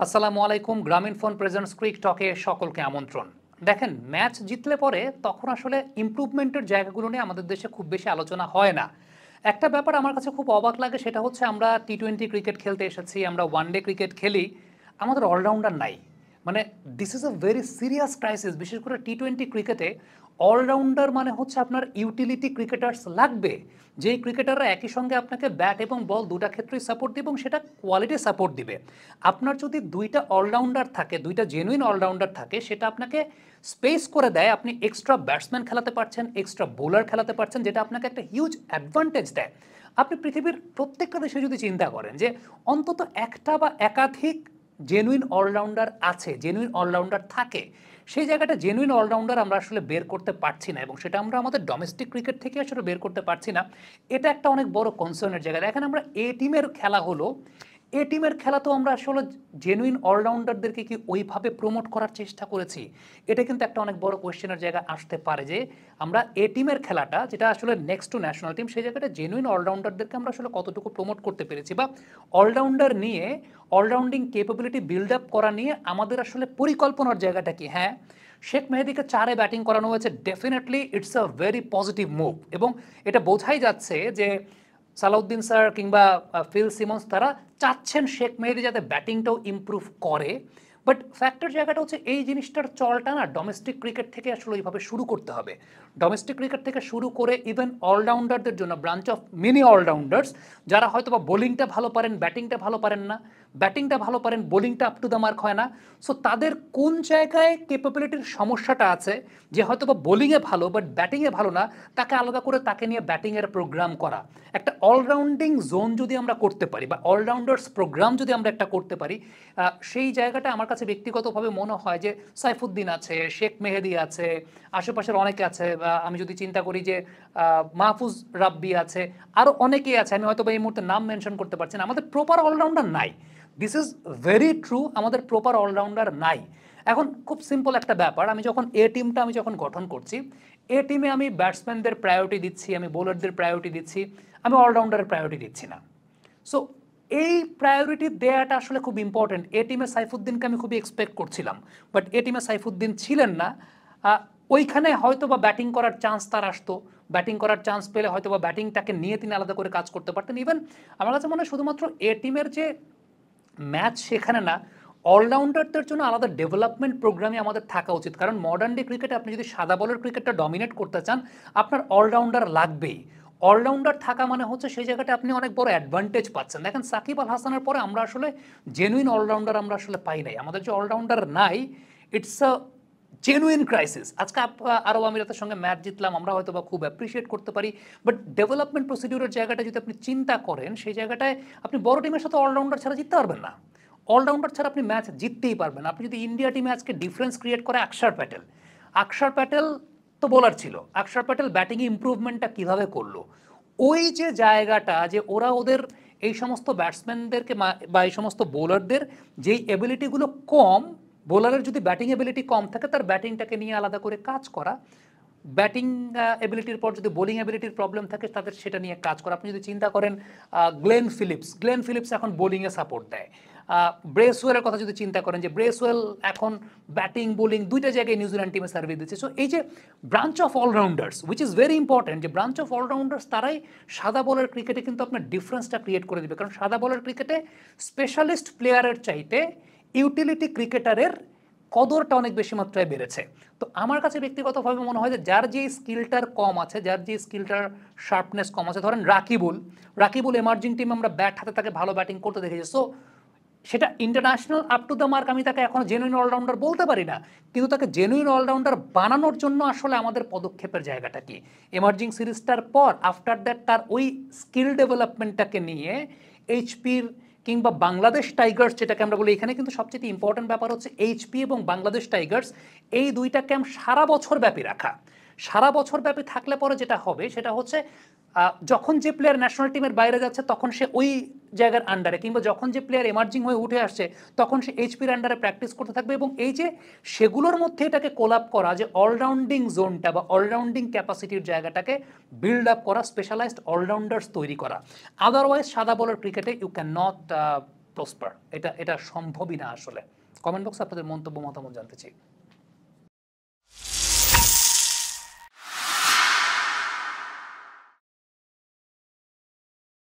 আসসালামু আলাইকুম। গ্রামীণ ফোন প্রেজেন্টস ক্রিক টকে সকলকে আমন্ত্রণ। দেখেন, ম্যাচ জিতলে পরে তখন আসলে ইমপ্রুভমেন্টের জায়গাগুলো নিয়ে আমাদের দেশে খুব বেশি আলোচনা হয় না। একটা ব্যাপার আমার কাছে খুব অবাক লাগে, সেটা হচ্ছে আমরা টি-20 ক্রিকেট খেলতে এসেছি, আমরা ওয়ানডে ক্রিকেট খেলি, আমাদের অলরাউন্ডার নাই। মানে this is a very serious crisis. বিশেষ করে টি-20 ক্রিকেটে অলরাউন্ডার মানে হচ্ছে আপনার ইউটিলিটি ক্রিকেটার্স লাগবে, যেই ক্রিকেটাররা একই সঙ্গে আপনাকে ব্যাট এবং বল দুটা ক্ষেত্রেই সাপোর্ট দিবে এবং সেটা কোয়ালিটি সাপোর্ট দিবে। আপনার যদি দুইটা অলরাউন্ডার থাকে, দুইটা জেনুইন অলরাউন্ডার থাকে, সেটা আপনাকে স্পেস করে দেয়, আপনি এক্সট্রা ব্যাটসম্যান খেলাতে পারছেন, এক্সট্রা বোলার খেলাতে পারছেন, যেটা আপনাকে একটা হিউজ অ্যাডভান্টেজ দেয়। আপনি পৃথিবীর প্রত্যেকটা দেশে যদি চিন্তা করেন যে অন্তত একটা বা একাধিক জেনুইন অলরাউন্ডার আছে, জেনুইন অলরাউন্ডার থাকে, সেই জায়গাটা জেনুইন অলরাউন্ডার আমরা আসলে বের করতে পারছি না, এবং সেটা আমরা আমাদের ডোমেস্টিক ক্রিকেট থেকে আসলে বের করতে পারছি না। এটা একটা অনেক বড় কনসার্নের জায়গা। দেখেন, আমরা এ টিমের খেলা হলো, এ টিমের খেলা তো আমরা আসলে জেনুইন অলরাউন্ডারদেরকে কি ওইভাবে প্রমোট করার চেষ্টা করেছি? এটা কিন্তু একটা অনেক বড় কোয়েশ্চেনের জায়গা আসতে পারে, যে আমরা এ টিমের খেলাটা, যেটা আসলে নেক্সট টু ন্যাশনাল টিম, সেই জায়গাটা জেনুইন অলরাউন্ডারদেরকে আমরা আসলে কতটুকু প্রমোট করতে পেরেছি, বা অলরাউন্ডার নিয়ে অলরাউন্ডিং ক্যাপাবিলিটি বিল্ড আপ করা নিয়ে আমাদের আসলে পরিকল্পনার জায়গাটা কি। হ্যাঁ, শেখ মেহেদীকে 4-এ ব্যাটিং করানো হয়েছে, definitely it's a very positive move, এবং এটা বোঝাই যাচ্ছে যে সালাউদ্দিন স্যার কিংবা ফিল সিমন্স তারা চাচ্ছেন শেখ মেহেদী যাতে ব্যাটিংটাও ইমপ্রুভ করে। বাট ফ্যাক্টর জায়গাটা হচ্ছে এই জিনিসটার চলটা না ডোমেস্টিক ক্রিকেট থেকে আসলে এইভাবে শুরু করতে হবে। ডোমেস্টিক ক্রিকেট থেকে শুরু করে ইভেন অলরাউন্ডারদের জন্য ব্রাঞ্চ অফ মিনি অলরাউন্ডার্স, যারা হয়তো বা বোলিংটা ভালো পারেন, ব্যাটিংটা ভালো পারেন না, ব্যাটিংটা ভালো পারেন, বোলিংটা আপ টু দ্য মার্ক হয় না। সো তাদের কোন জায়গায় ক্যাপাবিলিটির সমস্যাটা আছে, যে হয়তো বা বোলিংয়ে ভালো বাট ব্যাটিংয়ে ভালো না, তাকে আলাদা করে তাকে নিয়ে ব্যাটিংয়ের প্রোগ্রাম করা। একটা অলরাউন্ডিং জোন যদি আমরা করতে পারি, বা অলরাউন্ডার্স প্রোগ্রাম যদি আমরা একটা করতে পারি, সেই জায়গাটা আমার কাছে ব্যক্তিগতভাবে মনে হয় যে সাইফুদ্দিন আছে, শেখ মেহেদী আছে, আশেপাশের অনেকে আছে, আমি যদি চিন্তা করি যে মাহফুজ রাব্বি আছে, আরও অনেকেই আছে, আমি হয়তো বা এই মুহূর্তে নাম মেনশন করতে পারছি না। আমাদের প্রপার অলরাউন্ডার নাই। দিস ইজ ভেরি ট্রু, আমাদের প্রপার অলরাউন্ডার নাই। এখন খুব সিম্পল একটা ব্যাপার, আমি যখন এ টিমটা আমি যখন গঠন করছি, এ টিমে আমি ব্যাটসম্যানদের প্রায়োরিটি দিচ্ছি, আমি বোলারদের প্রায়োরিটি দিচ্ছি, আমি অলরাউন্ডারের প্রায়োরিটি দিচ্ছি না। সো এই প্রায়োরিটি দেওয়াটা আসলে খুব ইম্পর্টেন্ট। এ টিমে সাইফুদ্দিনকে আমি খুবই এক্সপেক্ট করছিলাম, বাট এ টিমে সাইফুদ্দিন ছিলেন না। ওইখানে হয়তো বা ব্যাটিং করার চান্স তার আসতো, ব্যাটিং করার চান্স পেলে হয়তো বা ব্যাটিংটাকে নিয়ে তিনি আলাদা করে কাজ করতে পারতেন। ইভেন আমার কাছে মনে হয় শুধুমাত্র এ টিমের যে ম্যাচ সেখানে না, অলরাউন্ডারদের জন্য আলাদা ডেভেলপমেন্ট প্রোগ্রামই আমাদের থাকা উচিত। কারণ মডার্ন ডে ক্রিকেটে আপনি যদি সাদা বলের ক্রিকেটটা ডমিনেট করতে চান, আপনার অলরাউন্ডার লাগবেই। অলরাউন্ডার থাকা মানে হচ্ছে সেই জায়গাটা আপনি অনেক বড় অ্যাডভান্টেজ পাচ্ছেন। দেখেন, সাকিব আল হাসানের পরে আমরা আসলে জেনুইন অলরাউন্ডার আমরা আসলে পাই নাই। আমাদের যে অলরাউন্ডার নাই, ইটস আ জেনুইন ক্রাইসিস। আজকে আরব আমিরাতের সঙ্গে ম্যাচ জিতলাম, আমরা হয়তো বা খুব অ্যাপ্রিসিয়েট করতে পারি, বাট ডেভেলপমেন্ট প্রসিডিউরের জায়গাটা যদি আপনি চিন্তা করেন, সেই জায়গাটায় আপনি বড় টিমের সাথে অলরাউন্ডার ছাড়া জিততে পারবেন না। অলরাউন্ডার ছাড়া আপনি ম্যাচ জিততেই পারবেন। আপনি যদি ইন্ডিয়া টিমে আজকে ডিফারেন্স ক্রিয়েট করে আকসার প্যাটেল, আকসার প্যাটেল তো বোলার ছিল, আকসার প্যাটেল ব্যাটিংয়ে ইম্প্রুভমেন্টটা কীভাবে করলো? ওই যে জায়গাটা, যে ওরা ওদের এই সমস্ত ব্যাটসম্যানদেরকে বা এই সমস্ত বোলারদের যেই এবিলিটিগুলো কম, বোলারের যদি ব্যাটিং এবিলিটি কম থাকে, তার ব্যাটিংটাকে নিয়ে আলাদা করে কাজ করা, ব্যাটিং এবিলিটির পর যদি বোলিং এবিলিটির প্রবলেম থাকে তাদের সেটা নিয়ে কাজ করা। আপনি যদি চিন্তা করেন গ্লেন ফিলিপস এখন বোলিংয়ে সাপোর্ট দেয়। ব্রেসওয়েলের কথা যদি চিন্তা করেন, যে ব্রেসওয়েল এখন ব্যাটিং বোলিং দুইটা জায়গায় নিউজিল্যান্ড টিমে সার্ভিস দিচ্ছে। সো এই যে branch of all-rounders, which is very important, যে ব্রাঞ্চ অফ অলরাউন্ডার্স তারাই সাদা বলের ক্রিকেটে কিন্তু আপনার ডিফারেন্সটা ক্রিয়েট করে দেবে। কারণ সাদা বলের ক্রিকেটে স্পেশালিস্ট প্লেয়ারের চাইতে ইউটিলিটি ক্রিকেটারের কদরটা অনেক বেশি মাত্রায় বেড়েছে। তো আমার কাছে ব্যক্তিগতভাবে মনে হয় যে যার যে স্কিলটার কম আছে, যার যে স্কিলটার শার্পনেস কম আছে, ধরেন রাকিবুল এমার্জিং টিমে আমরা ব্যাট হাতে তাকে ভালো ব্যাটিং করতে দেখেছি। সো সেটা international up to the mark আমি তাকে এখনো জেনুইন অলরাউন্ডার বলতে পারি না, কিন্তু তাকে জেনুইন অলরাউন্ডার বানানোর জন্য আসলে আমাদের পদক্ষেপের জায়গাটা কি? এমার্জিং সিরিজটার পর আফটার দ্যাট তার ওই স্কিল ডেভেলপমেন্টটাকে নিয়ে এইচপির কিংবা বাংলাদেশ টাইগার্স, যেটাকে আমরা বলি, এখানে কিন্তু সবচেয়ে ইম্পর্টেন্ট ব্যাপার হচ্ছে এইচপি এবং বাংলাদেশ টাইগার্স, এই দুইটা ক্যাম্প সারা বছর ব্যাপী রাখা। সারা বছর ব্যাপী থাকলে পরে যেটা হবে সেটা হচ্ছে যখন যে প্লেয়ার ন্যাশনাল টিমের বাইরে যাচ্ছে তখন সে ওই জায়গার আন্ডারে, কিংবা যখন যে প্লেয়ার এমার্জিং হয়ে উঠে আসছে তখন সে এইচপির আন্ডারে প্র্যাকটিস করতে থাকবে। এবং এই যে সেগুলোর মধ্যে এটাকে কোলাপ করা, যে অলরাউন্ডিং জোনটা বা অলরাউন্ডিং ক্যাপাসিটির জায়গাটাকে বিল্ড আপ করা, স্পেশালাইজড অলরাউন্ডার্স তৈরি করা। আদারওয়াইজ সাদা বলের ক্রিকেটে ইউ ক্যান নট প্রসপার। এটা এটা সম্ভবই না আসলে। কমেন্ট বক্সে আপনাদের মন্তব্য মতামত জানতে চাই।